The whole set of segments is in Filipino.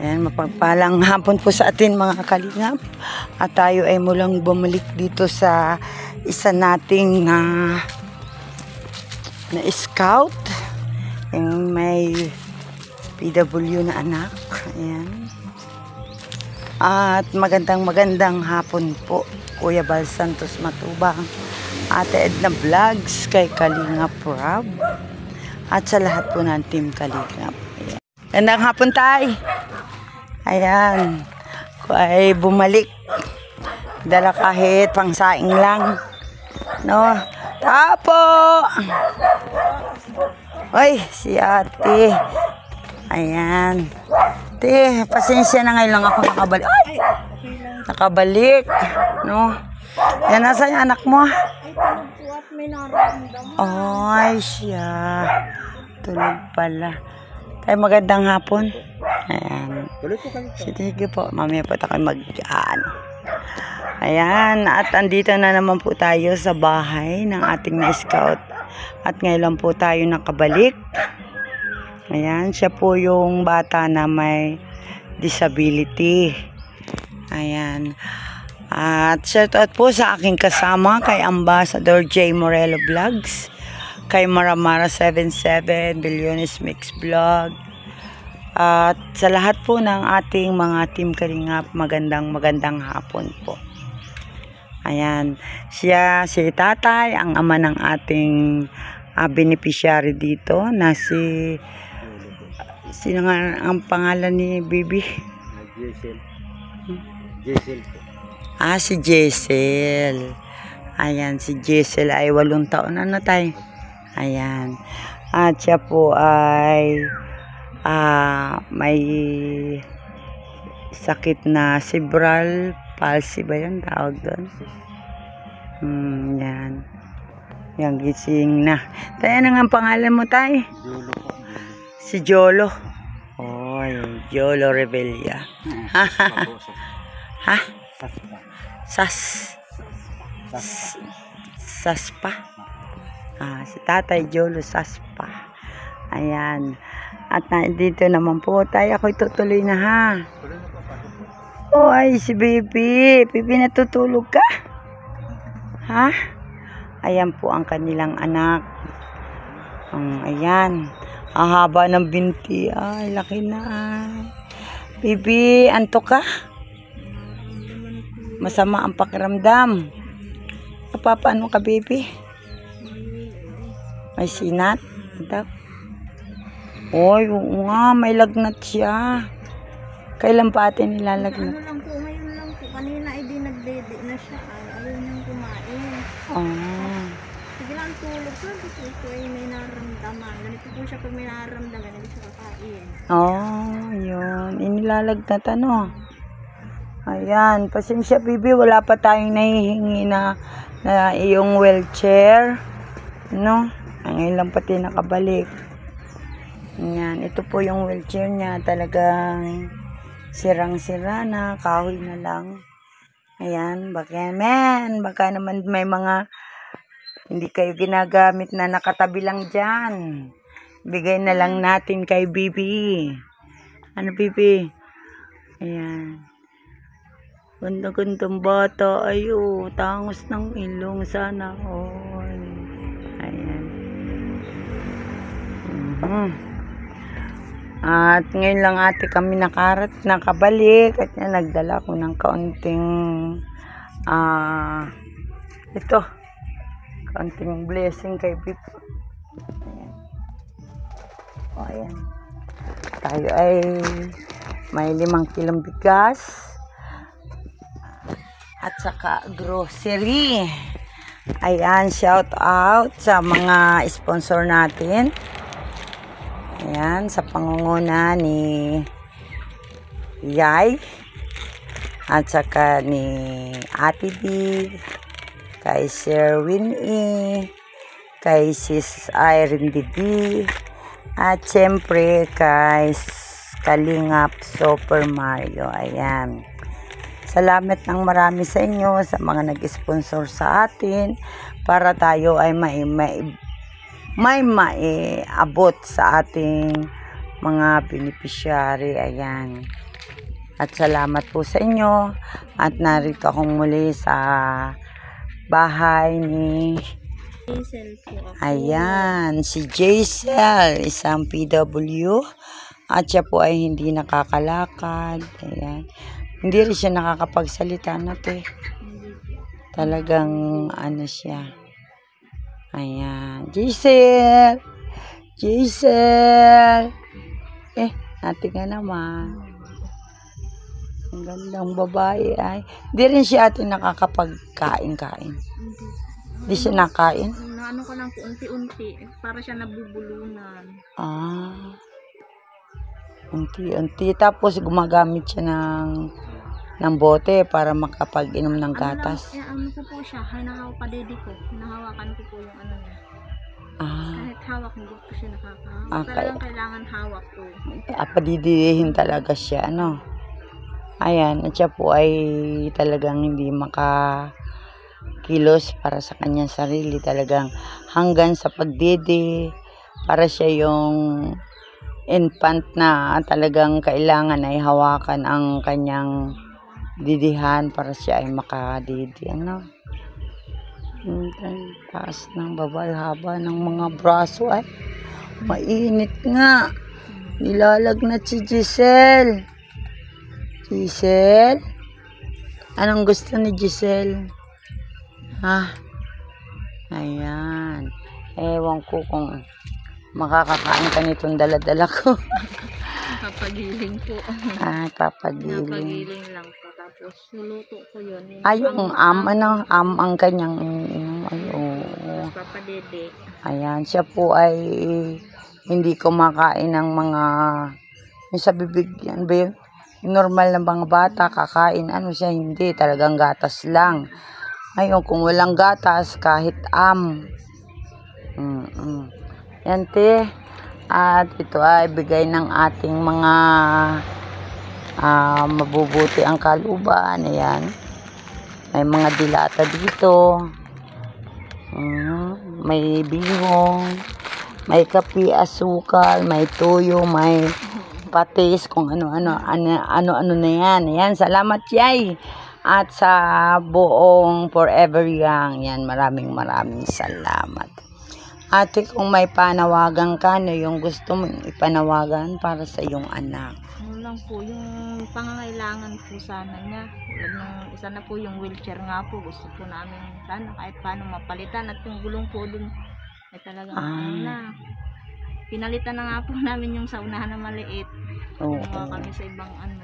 Ayan, mapagpalang hapon po sa atin mga kalingap. At tayo ay mulang bumalik dito sa isa nating na scout. Yung may PW na anak. Ayan. At magandang hapon po, Kuya Bal Santos Matubang, Ate Edna Vlogs, kay Kalingap Rob, at sa lahat po ng Team Kalingap. Ayan. Gandang hapon tayo. Ayan, ko ay bumalik. Dala kahit pangsaing lang. No? Tapo! Oy, si ate. Ayan. Ate, pasensya na ngayon lang ako nakabalik. Ay! Nakabalik. No? Yan, nasa yung anak mo? Ay, siya. Tulog pala. Ay, magandang hapon. Ayan. Sige po, mamaya po tayo mag-ano. Ayan, at andito na naman po tayo sa bahay ng ating na-scout. At ngayon po tayo nakabalik. Ayan, siya po yung bata na may disability. Ayan. At shout out po sa aking kasama kay Ambassador J. Morello Vlogs, kay Maramara 77, Billiones Mix Vlog, at sa lahat po ng ating mga Team Kalingap, magandang hapon po. Ayan, siya si tatay, ang ama ng ating beneficiary dito na sino nga ang pangalan ni Bibi? Jessel. Si Jessel. Ayan, si Jessel ay 8 taon na tay. Ayan. At siya po ay may sakit na cerebral palsy ba yan tawag doon? Yan. Yan, gising na. Tayo na nga ang pangalan mo, tay? Jolo po. Si Jolo. Oy, Jolo Rebella. Ha? Saspa. Si tatay Jolo Saspa. Ayan. At dito naman po tayo. Ako'y tutuloy na ha. Ay, si Bibi. Bibi, natutulog ka? Ha? Ayan po ang kanilang anak. Ayan. Ang haba ng binti. Ay, laki na ay. Bibi, antok ka? Masama ang pakiramdam. Papaano ka, Bibi? May sinat? Oy, oo nga, may lagnat siya. Kailan pa atin nilalagnat? Ano lang po, ngayon lang po. Kanina ay di nagdede na siya. Ayaw niyang kumain. Sige lang tulog ko. Kasi po ay may nararamdaman. Ganito po siya pag may nararamdaman. Hindi siya kakain. Yun. Inilalagnat ano. Ayan. Pasensya, Bibi. Wala pa tayong nahihingi na iyong wheelchair. No? Ngayon lang pati nakabalik. Ayan, ito po yung wheelchair niya, talagang sirang-sira na, kahoy na lang. Ayan, baka naman may mga hindi kayo ginagamit na nakatabi lang dyan. Bigay na lang natin kay Bibi. Ano, Bibi? Ayan. Ganda-gandang bata. Ayo, tangos ng ilong sana. Ayan. At ngayon lang ate kami nakabalik at nagdala ko ng kaunting kaunting blessing kay Bip. Ayan. Tayo ay may 5 kilong bigas at saka grocery. Ayan, shout out sa mga sponsor natin. Ayan, sa pangunguna ni Yay at saka ni Ate B, kay Sir Winnie, kay Sis Irene DB, at syempre kay Kalingap Super Mario. Ayan. Salamat ng marami sa inyo sa mga nag-sponsor sa atin para tayo ay may maiabot sa ating mga beneficiary. Ayan. At salamat po sa inyo. At narito akong muli sa bahay ni Hazel po ako. ayan, si Jaisel, isang PW. At siya po ay hindi nakakalakad. Ayan. Hindi rin siya nakakapagsalita na to eh. Talagang ano siya. Ayan. Jaisel! Jaisel! Ate ka naman. Ang gandang babae ay. Hindi rin siya ate nakakapagkain-kain. Hindi siya nakain. Ano ko lang po, unti-unti. Para siya nabubulunan. Unti-unti. Tapos gumagamit siya ng bote para makapag-inom ng gatas. Ano ko po siya, hinahawa pa dede ko. Hinahawakan ko po yung ano niya. Kahit hawak, hindi ko siya nakakahawak. Talagang kailangan hawak po. Padidihin talaga siya, ano. Ayan, at siya po ay talagang hindi makakilos para sa kanyang sarili. Talagang hanggang sa pagdede, para siya yung infant na talagang kailangan ay hawakan ang kanyang didihan para siya ay makadidi. Ano? Taas ng babae, haba ng mga braso ay mainit nga. Nilalagnat si Giselle. Giselle? Anong gusto ni Giselle? Ayan. Ewan ko kung makakakain ka nitong daladala ko. Papagiling po. Papagiling. Papagiling lang po. Tapos luluto ko yun. Yung ang kanyang papadede. Ayan, siya po ay hindi kumakain ng mga yung sa bibig, yan ba yun? Normal na mga bata, kakain, ano siya, hindi, talagang gatas lang. Ngayon, kung walang gatas, kahit yan te. At ito ay bigay ng ating mga mabubuti ang kalooban. Ayan. May mga dilata dito. May bihong, may kape, asukal, may tuyo, may patis, kung ano-ano na yan. Ayan, salamat yay. At sa buong Forever Young, yan, maraming salamat. Ate, kung may panawagan ka, no, yung gusto mong ipanawagan para sa iyong anak. Ano lang po, yung pangangailangan po sana niya. Isa na po yung wheelchair nga po. Gusto po namin sana kahit paano mapalitan. At yung gulong po dun ay talagang pinalitan na nga po namin yung sa unahan na maliit. Kumuha kami sa ibang ano.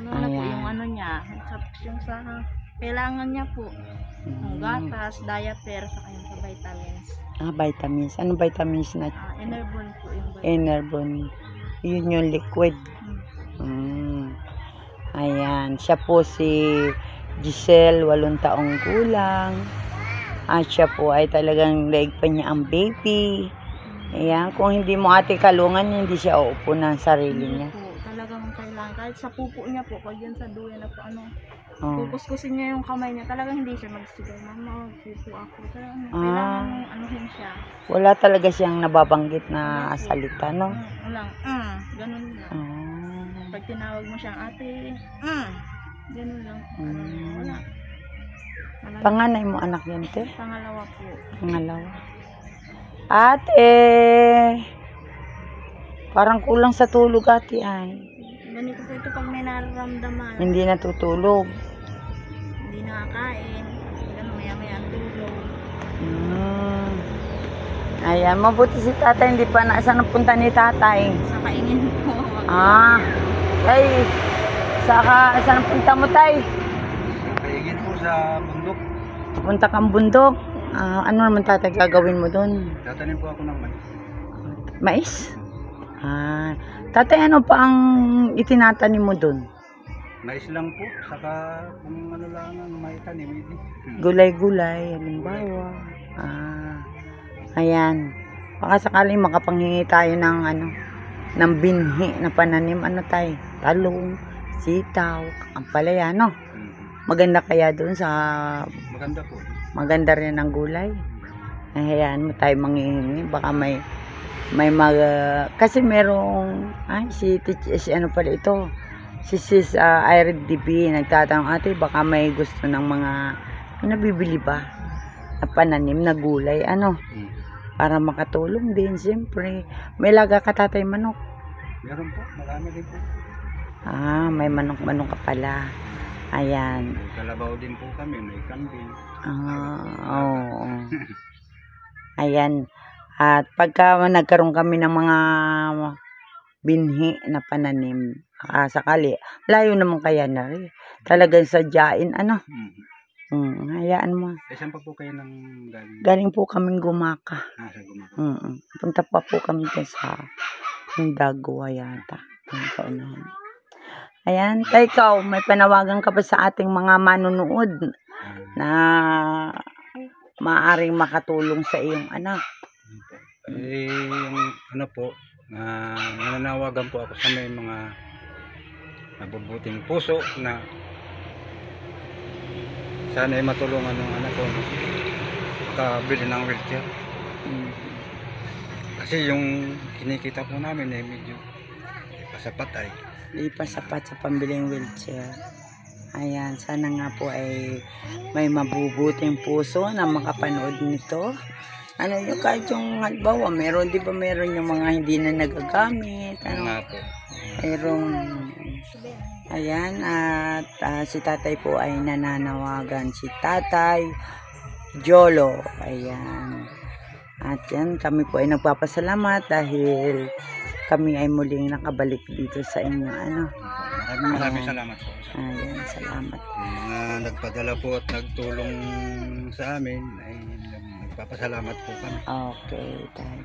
Na po yung ano niya. Tapos yung sa kailangan niya po. Yung gatas, diaper, saka yung sa vitamins. Vitamins. Anong vitamins na? Enervon po yung vitamins. Enervon. Yun yung liquid. Ayan. Siya po si Giselle, 8 taong gulang. At siya po ay talagang leg pa niya ang baby. Ayan. Kung hindi mo ate kalungan, hindi siya uupo ng sarili niya. Talagang kailangan. Kahit sa pupo niya po, pag yan sa duya na po, kukuskusin niya yung kamay niya. Talagang hindi siya magsigaw. Mama, pupo ako. Kailangan anuhin siya. Wala talaga siyang nababanggit na salita, no? Walang, ganun lang. Pag tinawag mo siyang ate, ganun lang. Wala. Panganay mo anak yan, te? Pangalawa po. Pangalawa. Ate! Parang kulang sa tulog, ate, ay. Ganito po ito pag may nararamdaman. Hindi natutulog. Hindi nakakain. Ganun, maya-maya ang tulog. Ayan, mabuti si tatay. Hindi pa saan ang punta ni tatay? Sa kaingin po. Ay, saan ang punta mo, tay? Kaingin po sa bundok. Punta kang bundok. Ano naman tatay gagawin mo doon? Tatanim po ako ng mais. Mais? Tatay, ano pa ang itinatanim mo doon? Mais lang po, saka kung ano lang ang maitanim. Gulay-gulay, halimbawa. Ayan. Baka sakaling makapanghingi tayo ng binhi na pananim, tay? Talong, sitaw, ampalaya, no? Maganda kaya doon sa... Maganda po. Maganda rin ang gulay. Hayaan mo tayo manghihingi. Baka may kasi merong si ano pala ito, Si Sis Irene DB nagtatanong, ate baka may gusto ng mga nabibili ba na pananim na gulay para makatulong din siyempre. May laga ka tatay manok? Meron po, marami din po. May manok-manok ka pala. Ayan. May kalabaw din po kami, may kambing. Oo. Ayan. At pagka nagkaroon kami ng mga binhi na pananim, sakali, layo naman kaya na rin. Talagang sadyain, hayaan mo. Saan pa po kayo nang galing? Galing po kaming Gumaka. Sa Gumaka. Punta pa po kami sa Dagwa yata. Ayan, ikaw, may panawagan ka ba sa ating mga manunood na maaaring makatulong sa iyong anak? Yung po, nananawagan po ako sa may mga nabubuting puso na sana ay matulungan ng anak ko makabili ng wheelchair. Kasi yung kinikita po namin ay medyo pasapat Di pa sapat sa pambiling wheelchair. Ayan, sana nga po ay may mabubuting puso na makapanood nito. Yung kahit yung halimbawa, meron yung mga hindi na nagagamit. Ayan, at si tatay po ay nananawagan. Si Tatay Jolo. Ayan. At yan, kami po ay nagpapasalamat dahil kami ay muling nakabalik dito sa inyo. Maraming salamat po. Ayan, salamat. Mga nagpadala po at nagtulong sa amin ay nagpapasalamat po kami. Okay, tayo.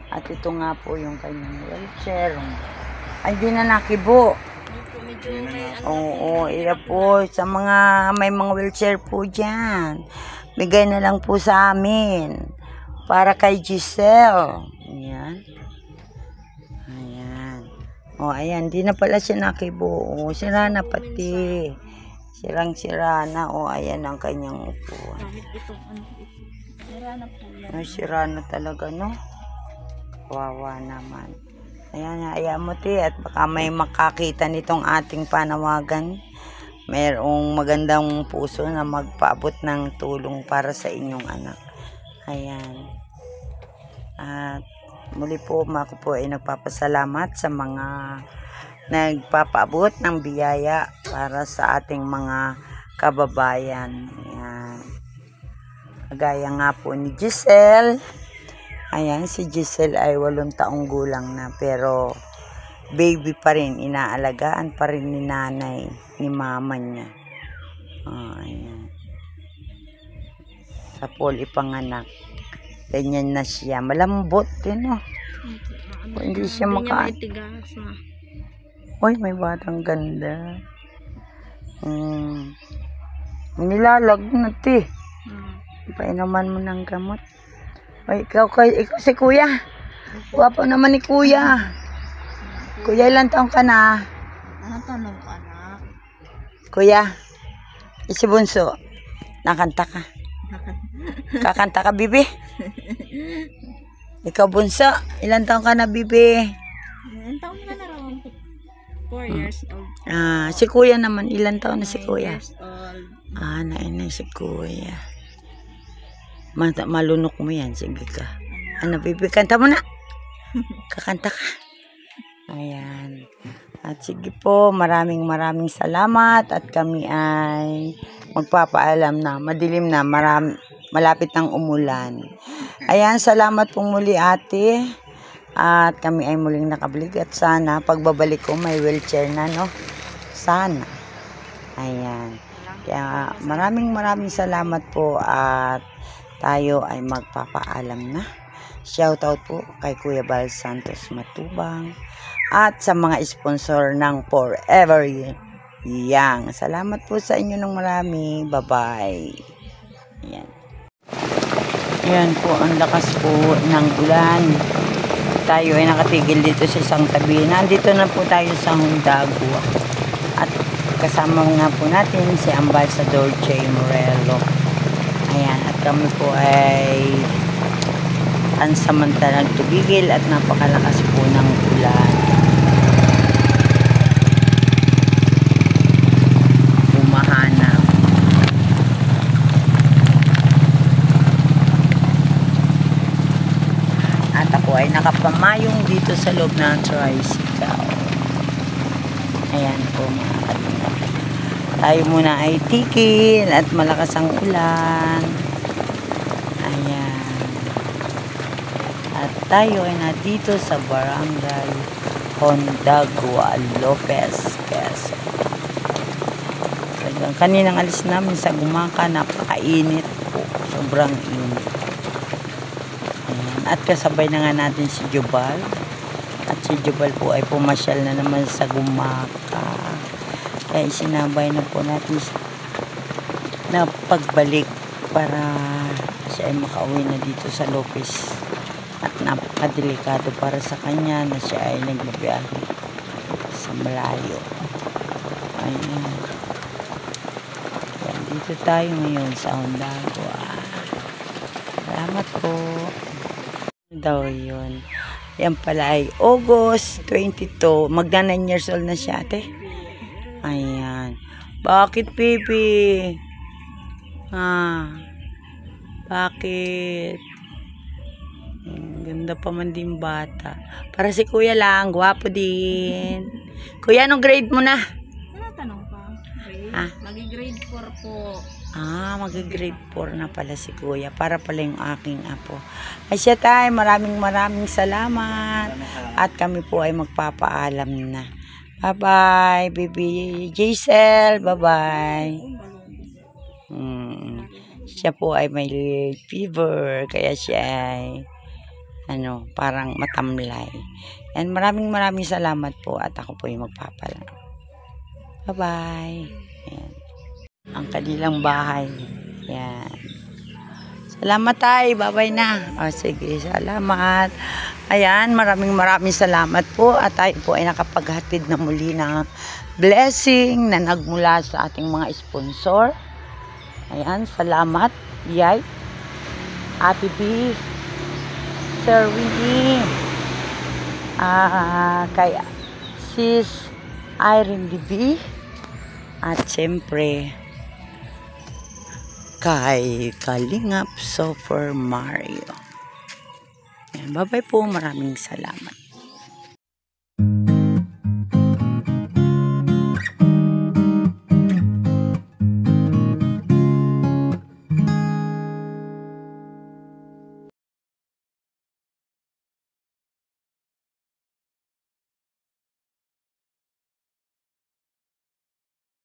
At ito nga po yung kanyang wheelchair. Ay, di na nakibo. Oo, iya po. Sa mga may mga wheelchair po dyan, bigay na lang po sa amin. Para kay Giselle. Ayan. Ayan, di na pala siya nakibo. Sira na pati. Sirang-sira na. Ayan ang kanyang upuan. Sira na talaga, no? Kawawa naman. Ayan mo, ti. At baka may makakita nitong ating panawagan. Mayroong magandang puso na magpaabot ng tulong para sa inyong anak. Ayan. At muli po, ako po ay nagpapasalamat sa mga nagpapaabot ng biyaya para sa ating mga kababayan. Ayan. Kagaya nga po ni Giselle. Ayan, si Giselle ay 8 taong gulang na pero baby pa rin. Inaalagaan pa rin ni nanay, ni mama niya. Ayan. Sa Paul ipanganak. Ganyan na siya. Malambot din, hindi siya may batang ganda. Nilalag na, ti. Painuman mo ng gamot. Ikaw si kuya. Wapo naman ni kuya. Kuya, ilang taong ka na? Tanong ka na. Kuya, si Bunso, nakanta ka. Kakanta ka, bibi? Ikaw, Bunso, ilang taong ka na, bibi? Ilang taong ka na raw? 4 years old. Si kuya naman, ilang taon na si kuya? 9 years old. Nainay si kuya. Malunok mo yan, sige ka. Bibi, kanta mo na. Kakanta ka. Ayan. At sige po, maraming salamat at kami ay magpapaalam na madilim na, malapit ng umulan. Ayan, salamat po muli, ate. At kami ay muling nakabalik at sana pagbabalik ko may wheelchair na, no? Sana. Ayan. Kaya maraming salamat po at tayo ay magpapaalam na. Shoutout po kay Kuya Bal Santos Matubang at sa mga sponsor ng Forever Young. Salamat po sa inyo ng marami. Bye-bye. Ayan. Ayan po, ang lakas po ng ulan. Tayo ay nakatigil dito sa isang tabi. Nandito na po tayo sa Dagwa. At kasama nga po natin si Ambassador J. Morello. Ayan, at kami po ay ansamantalang tumigil at napakalakas po ng ulan. nakapamayong dito sa loob ng tricycle. Ayan po mga kalingap. Tayo muna ay tikil at malakas ang ulan. Ayan. At tayo ay nandito sa Barangay Hondagua, Lopez, Quezon. Kaninang alis namin sa Gumaka, napakainit po. Sobrang init. Ayan. At kasabay na nga natin si Jubal. At si Jubal po ay pumasyal na naman sa Gumaka. Kaya sinabay na po natin na pagbalik para siya ay makauwi na dito sa Lopez. At napakadelikado para sa kanya na siya ay nagbabiyahe sa malayo. Ayan. Ayan, dito tayo ngayon sa Hondagua. Salamat po. Daw yun. Yan pala ay August 22. Magna 9 years old na siya, ate. Ayan. Bakit, baby? Bakit? Ganda pa man din bata. Para si kuya lang, gwapo din. Kuya, anong grade mo na? Tanong pa. Grade? Magi-grade 4 po. Magi-grade 4 na pala si kuya. Para pala yung aking apo. Ay siya tayo, maraming salamat. At kami po ay magpapaalam na. Bye-bye, baby Giselle. Bye-bye. Siya po ay may fever. Kaya siya ay parang matamlay. And maraming salamat po at ako po yung magpapalam. Bye-bye. Ayan. Ang kanilang bahay. Ayan. Salamat tayo. Bye-bye na. Sige, salamat. Ayan, maraming salamat po at tayo po ay nakapaghatid na muli ng blessing na nagmula sa ating mga sponsor. Ayan, salamat. Yay. Ate B. Sir Winnie, kay Sis Irene DB, at siyempre kay Kalingap Super Mario. Bye-bye po, maraming salamat.